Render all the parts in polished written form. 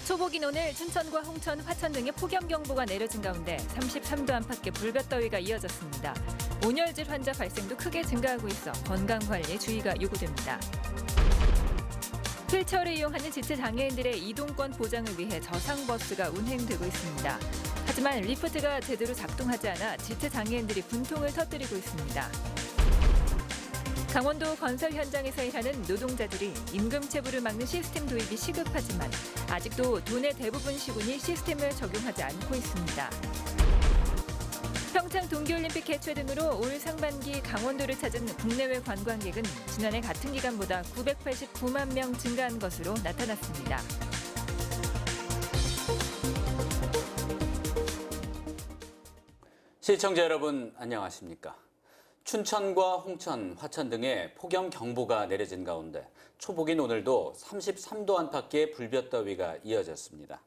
초복인 오늘 춘천과 홍천, 화천 등의 폭염경보가 내려진 가운데 33도 안팎의 불볕더위가 이어졌습니다. 온열질 환자 발생도 크게 증가하고 있어 건강관리에 주의가 요구됩니다. 휠체어를 이용하는 지체장애인들의 이동권 보장을 위해 저상버스가 운행되고 있습니다. 하지만 리프트가 제대로 작동하지 않아 지체장애인들이 분통을 터뜨리고 있습니다. 강원도 건설 현장에서 일하는 노동자들이 임금체불을 막는 시스템 도입이 시급하지만 아직도 도내 대부분 시군이 시스템을 적용하지 않고 있습니다. 평창 동계올림픽 개최 등으로 올 상반기 강원도를 찾은 국내외 관광객은 지난해 같은 기간보다 989만 명 증가한 것으로 나타났습니다. 시청자 여러분 안녕하십니까? 춘천과 홍천, 화천 등의 폭염 경보가 내려진 가운데 초복인 오늘도 33도 안팎의 불볕더위가 이어졌습니다.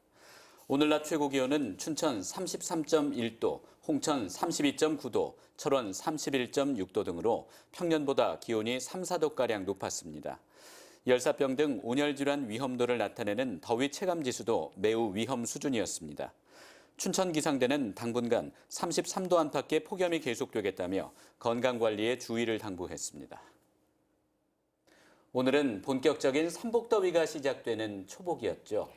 오늘 낮 최고 기온은 춘천 33.1도, 홍천 32.9도, 철원 31.6도 등으로 평년보다 기온이 3, 4도가량 높았습니다. 열사병 등 온열질환 위험도를 나타내는 더위 체감지수도 매우 위험 수준이었습니다. 춘천기상대는 당분간 33도 안팎의 폭염이 계속되겠다며 건강관리에 주의를 당부했습니다. 오늘은 본격적인 삼복더위가 시작되는 초복이었죠.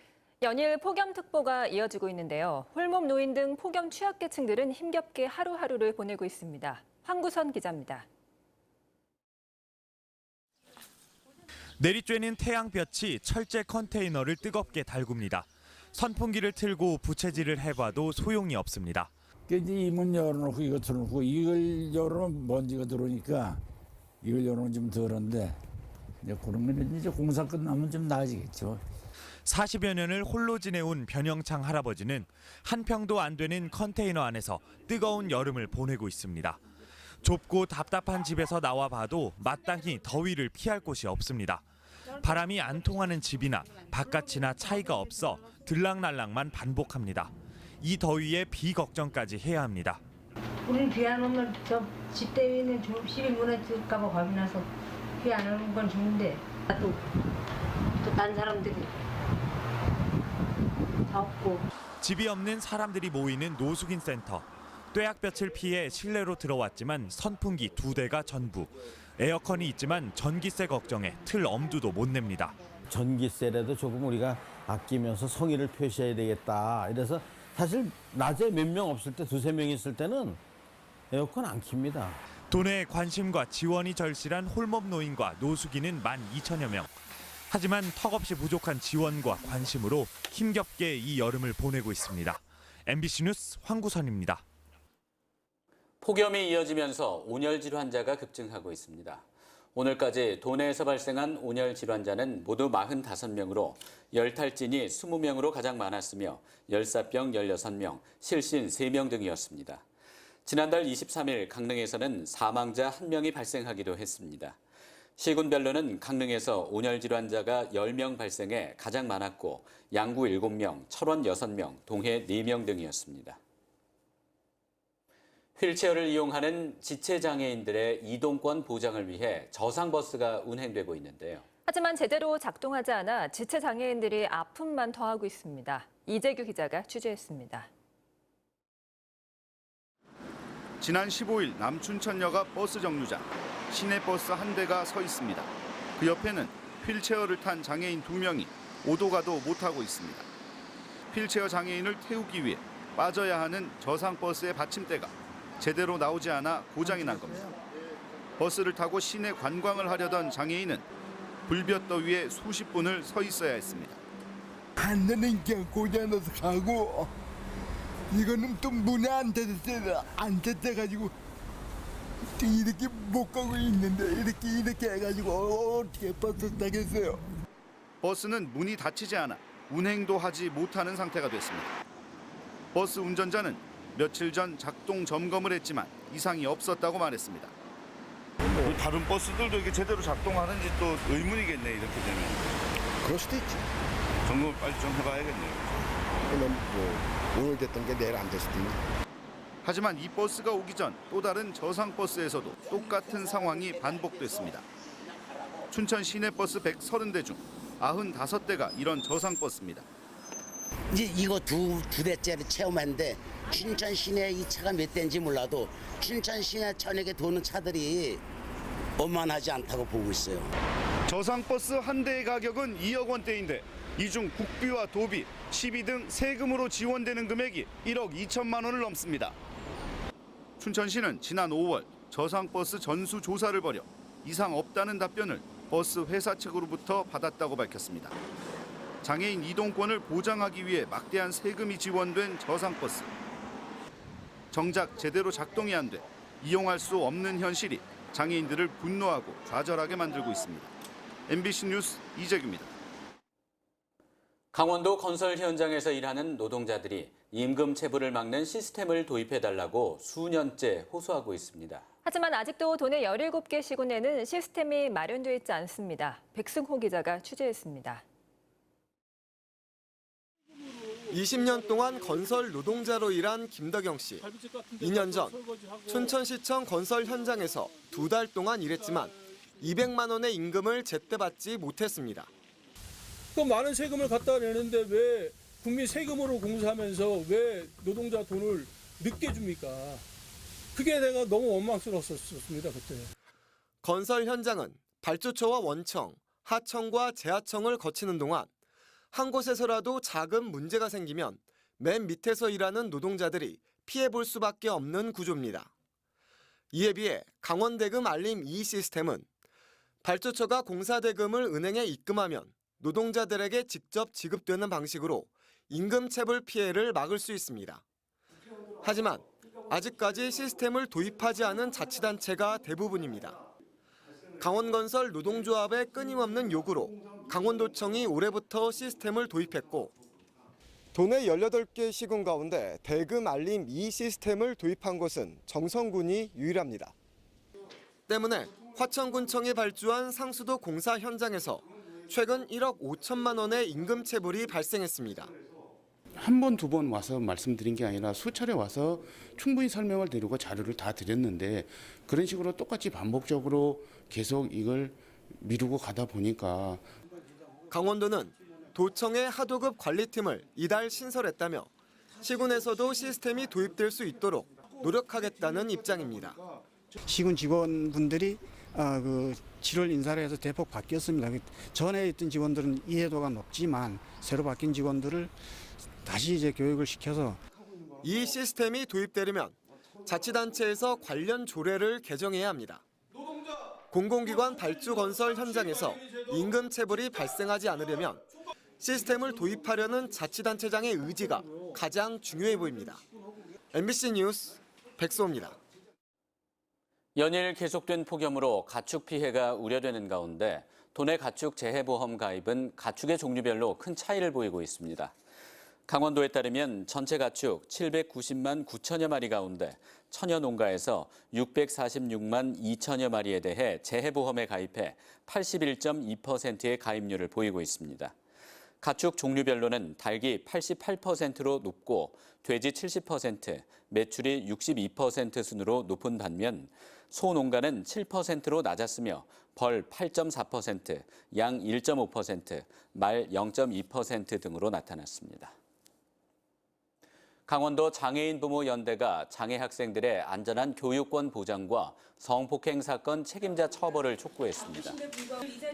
연일 폭염특보가 이어지고 있는데요. 홀몸 노인 등 폭염 취약계층들은 힘겹게 하루하루를 보내고 있습니다. 황구선 기자입니다. 내리쬐는 태양볕이 철제 컨테이너를 뜨겁게 달굽니다. 선풍기를 틀고 부채질을 해봐도 소용이 없습니다. 이문 열어놓고 이거 틀어놓고 이걸 열어놓으면 먼지가 들어오니까 이걸 열어놓으면 좀 덜한데 이제 그런 건 이제 공사 끝나면 좀 나아지겠죠. 40여 년을 홀로 지내온 변영창 할아버지는 한 평도 안 되는 컨테이너 안에서 뜨거운 여름을 보내고 있습니다. 좁고 답답한 집에서 나와 봐도 마땅히 더위를 피할 곳이 없습니다. 바람이 안 통하는 집이나 바깥이나 차이가 없어 들락날락만 반복합니다. 이 더위에 비 걱정까지 해야 합니다. 우리는 비 안 오면 저 집 때문에 집이 무너질까 봐 겁이 나서 비 안 오는 건 좋은데 또 다른 사람들이 다 없고. 집이 없는 사람들이 모이는 노숙인 센터. 뙤약볕을 피해 실내로 들어왔지만 선풍기 2대가 전부. 에어컨이 있지만 전기세 걱정에 틀 엄두도 못 냅니다. 전기세라도 조금 우리가 아끼면서 성의를 표시해야 되겠다. 이래서 사실 낮에 몇 명 없을 때 2, 3명 있을 때는 에어컨 안 킵니다. 도내의 관심과 지원이 절실한 홀몸 노인과 노숙인은 12,000여 명. 하지만 턱없이 부족한 지원과 관심으로 힘겹게 이 여름을 보내고 있습니다. MBC 뉴스 황구선입니다. 폭염이 이어지면서 온열질 환자가 급증하고 있습니다. 오늘까지 도내에서 발생한 온열 질환자는 모두 45명으로 열탈진이 20명으로 가장 많았으며 열사병 16명, 실신 3명 등이었습니다. 지난달 23일 강릉에서는 사망자 1명이 발생하기도 했습니다. 시군별로는 강릉에서 온열 질환자가 10명 발생해 가장 많았고 양구 7명, 철원 6명, 동해 4명 등이었습니다. 휠체어를 이용하는 지체장애인들의 이동권 보장을 위해 저상버스가 운행되고 있는데요. 하지만 제대로 작동하지 않아 지체장애인들이 아픔만 더하고 있습니다. 이재규 기자가 취재했습니다. 지난 15일 남춘천역앞 버스 정류장. 시내버스 한 대가 서 있습니다. 그 옆에는 휠체어를 탄 장애인 2명이 오도 가도 못하고 있습니다. 휠체어 장애인을 태우기 위해 빠져야 하는 저상버스의 받침대가 제대로 나오지 않아 고장이 난 겁니다. 버스를 타고 시내 관광을 하려던 장애인은 불볕더위에 수십 분을 서 있어야 했습니다. 안 되는 게 고장나서 가고 이거는 또 문에 안 닫혀가지고 이렇게 못 가고 있는데 이렇게 해가지고 어떻게 버스 타겠어요? 버스는 문이 닫히지 않아 운행도 하지 못하는 상태가 됐습니다. 버스 운전자는 며칠 전 작동 점검을 했지만 이상이 없었다고 말했습니다. 다른 버스들도 이게 제대로 작동하는지 또 의문이겠네, 이렇게 되면. 그럴 수도 있지. 점검을 빨리 좀 해봐야겠네요. 그러면 오늘 됐던 게 내일 안 될 수도 있네. 하지만 이 버스가 오기 전 또 다른 저상버스에서도 똑같은 상황이 반복됐습니다. 춘천 시내버스 130대 중 95대가 이런 저상버스입니다. 이제 이거 두 대째를 체험했는데 춘천 시내 이 차가 몇 대인지 몰라도 춘천 시내 전역에 도는 차들이 원만하지 않다고 보고 있어요. 저상버스 한 대의 가격은 2억 원대인데 이 중 국비와 도비, 시비 등 세금으로 지원되는 금액이 1억 2천만 원을 넘습니다. 춘천시는 지난 5월 저상버스 전수 조사를 벌여 이상 없다는 답변을 버스 회사 측으로부터 받았다고 밝혔습니다. 장애인 이동권을 보장하기 위해 막대한 세금이 지원된 저상버스. 정작 제대로 작동이 안 돼 이용할 수 없는 현실이 장애인들을 분노하고 좌절하게 만들고 있습니다. MBC 뉴스 이재규입니다. 강원도 건설 현장에서 일하는 노동자들이 임금 체불을 막는 시스템을 도입해달라고 수년째 호소하고 있습니다. 하지만 아직도 도내 17개 시군에는 시스템이 마련돼 있지 않습니다. 백승호 기자가 취재했습니다. 20년 동안 건설 노동자로 일한 김덕영 씨. 2년 전 춘천시청 건설 현장에서 2달 동안 일했지만 200만 원의 임금을 제때 받지 못했습니다. 그 많은 세금을 갖다 내는데 왜 국민 세금으로 공사하면서 왜 노동자 돈을 늦게 줍니까? 그게 내가 너무 원망스러웠었습니다, 그때. 건설 현장은 발주처와 원청, 하청과 재하청을 거치는 동안 한 곳에서라도 작은 문제가 생기면 맨 밑에서 일하는 노동자들이 피해볼 수밖에 없는 구조입니다. 이에 비해 강원대금 알림 이 시스템은 발주처가 공사대금을 은행에 입금하면 노동자들에게 직접 지급되는 방식으로 임금 체불 피해를 막을 수 있습니다. 하지만 아직까지 시스템을 도입하지 않은 자치단체가 대부분입니다. 강원건설 노동조합의 끊임없는 요구로 강원도청이 올해부터 시스템을 도입했고 도내 18개 시군 가운데 대금 알림 이 시스템을 도입한 곳은 정선군이 유일합니다. 때문에 화천군청이 발주한 상수도 공사 현장에서 최근 1억 5천만 원의 임금 체불이 발생했습니다. 한 번, 두 번 와서 말씀드린 게 아니라 수차례 와서 충분히 설명을 드리고 자료를 다 드렸는데 그런 식으로 똑같이 반복적으로 계속 이걸 미루고 가다 보니까 강원도는 도청의 하도급 관리팀을 이달 신설했다며 시군에서도 시스템이 도입될 수 있도록 노력하겠다는 입장입니다. 시군 직원분들이 그 7월 인사를 해서 대폭 바뀌었습니다. 전에 있던 직원들은 이해도가 높지만 새로 바뀐 직원들을 다시 이제 교육을 시켜서 이 시스템이 도입되려면 자치단체에서 관련 조례를 개정해야 합니다. 공공기관 발주 건설 현장에서 임금 체불이 발생하지 않으려면 시스템을 도입하려는 자치단체장의 의지가 가장 중요해 보입니다. MBC 뉴스 백소호입니다. 연일 계속된 폭염으로 가축 피해가 우려되는 가운데 도내 가축 재해보험 가입은 가축의 종류별로 큰 차이를 보이고 있습니다. 강원도에 따르면 전체 가축 790만 9천여 마리 가운데 천여 농가에서 646만 2천여 마리에 대해 재해보험에 가입해 81.2%의 가입률을 보이고 있습니다. 가축 종류별로는 닭이 88%로 높고 돼지 70%, 매출이 62% 순으로 높은 반면 소 농가는 7%로 낮았으며 벌 8.4%, 양 1.5%, 말 0.2% 등으로 나타났습니다. 강원도 장애인 부모 연대가 장애 학생들의 안전한 교육권 보장과 성폭행 사건 책임자 처벌을 촉구했습니다.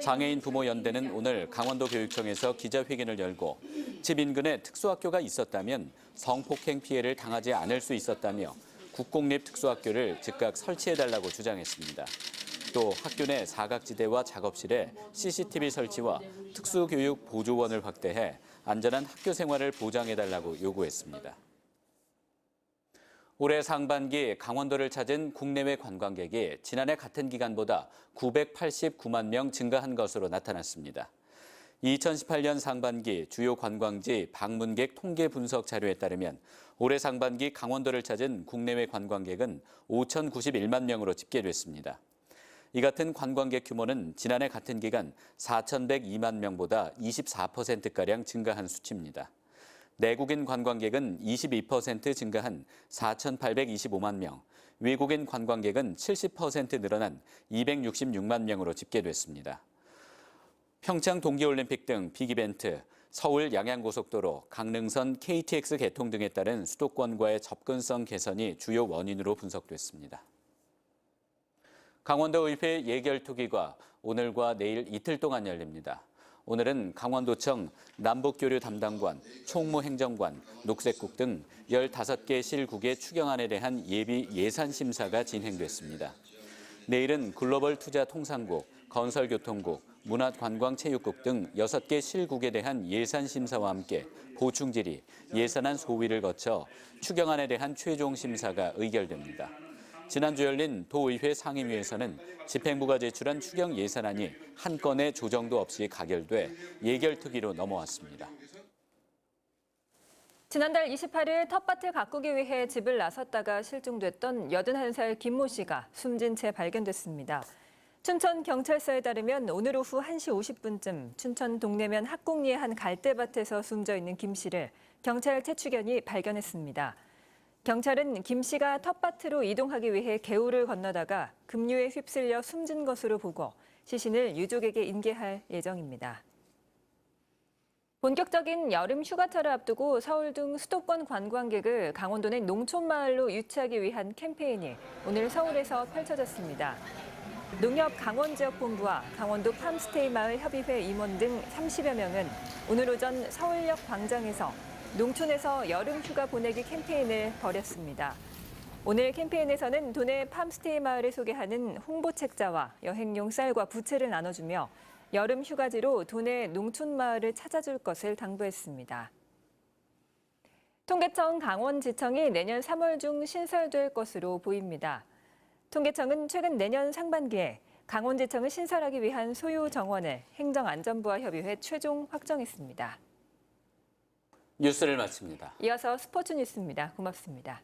장애인 부모 연대는 오늘 강원도 교육청에서 기자회견을 열고 집 인근에 특수학교가 있었다면 성폭행 피해를 당하지 않을 수 있었다며 국공립 특수학교를 즉각 설치해달라고 주장했습니다. 또 학교 내 사각지대와 작업실에 CCTV 설치와 특수교육 보조원을 확대해 안전한 학교 생활을 보장해달라고 요구했습니다. 올해 상반기 강원도를 찾은 국내외 관광객이 지난해 같은 기간보다 989만 명 증가한 것으로 나타났습니다. 2018년 상반기 주요 관광지 방문객 통계 분석 자료에 따르면 올해 상반기 강원도를 찾은 국내외 관광객은 5,091만 명으로 집계됐습니다. 이 같은 관광객 규모는 지난해 같은 기간 4,102만 명보다 24%가량 증가한 수치입니다. 내국인 관광객은 22% 증가한 4,825만 명, 외국인 관광객은 70% 늘어난 266만 명으로 집계됐습니다. 평창 동계올림픽 등 빅이벤트, 서울 양양고속도로, 강릉선 KTX 개통 등에 따른 수도권과의 접근성 개선이 주요 원인으로 분석됐습니다. 강원도의회 예결특위가 오늘과 내일 이틀 동안 열립니다. 오늘은 강원도청, 남북교류 담당관, 총무행정관, 녹색국 등 15개 실국의 추경안에 대한 예비 예산 심사가 진행됐습니다. 내일은 글로벌 투자 통상국, 건설교통국, 문화관광체육국 등 6개 실국에 대한 예산 심사와 함께 보충질의, 예산안 소위를 거쳐 추경안에 대한 최종 심사가 의결됩니다. 지난주 열린 도의회 상임위에서는 집행부가 제출한 추경 예산안이 한 건의 조정도 없이 가결돼 예결특위로 넘어왔습니다. 지난달 28일 텃밭을 가꾸기 위해 집을 나섰다가 실종됐던 81살 김모 씨가 숨진 채 발견됐습니다. 춘천경찰서에 따르면 오늘 오후 1시 50분쯤 춘천 동래면 학곡리의 한 갈대밭에서 숨져 있는 김 씨를 경찰 채취견이 발견했습니다. 경찰은 김 씨가 텃밭으로 이동하기 위해 개울을 건너다가 급류에 휩쓸려 숨진 것으로 보고 시신을 유족에게 인계할 예정입니다. 본격적인 여름 휴가철을 앞두고 서울 등 수도권 관광객을 강원도 내 농촌마을로 유치하기 위한 캠페인이 오늘 서울에서 펼쳐졌습니다. 농협강원지역본부와 강원도 팜스테이 마을 협의회 임원 등 30여 명은 오늘 오전 서울역 광장에서 농촌에서 여름 휴가 보내기 캠페인을 벌였습니다. 오늘 캠페인에서는 도내 팜스테이 마을을 소개하는 홍보 책자와 여행용 쌀과 부채를 나눠주며 여름 휴가지로 도내 농촌 마을을 찾아줄 것을 당부했습니다. 통계청 강원지청이 내년 3월 중 신설될 것으로 보입니다. 통계청은 최근 내년 상반기에 강원지청을 신설하기 위한 소요 정원을 행정안전부와 협의해 최종 확정했습니다. 뉴스를 마칩니다. 이어서 스포츠 뉴스입니다. 고맙습니다.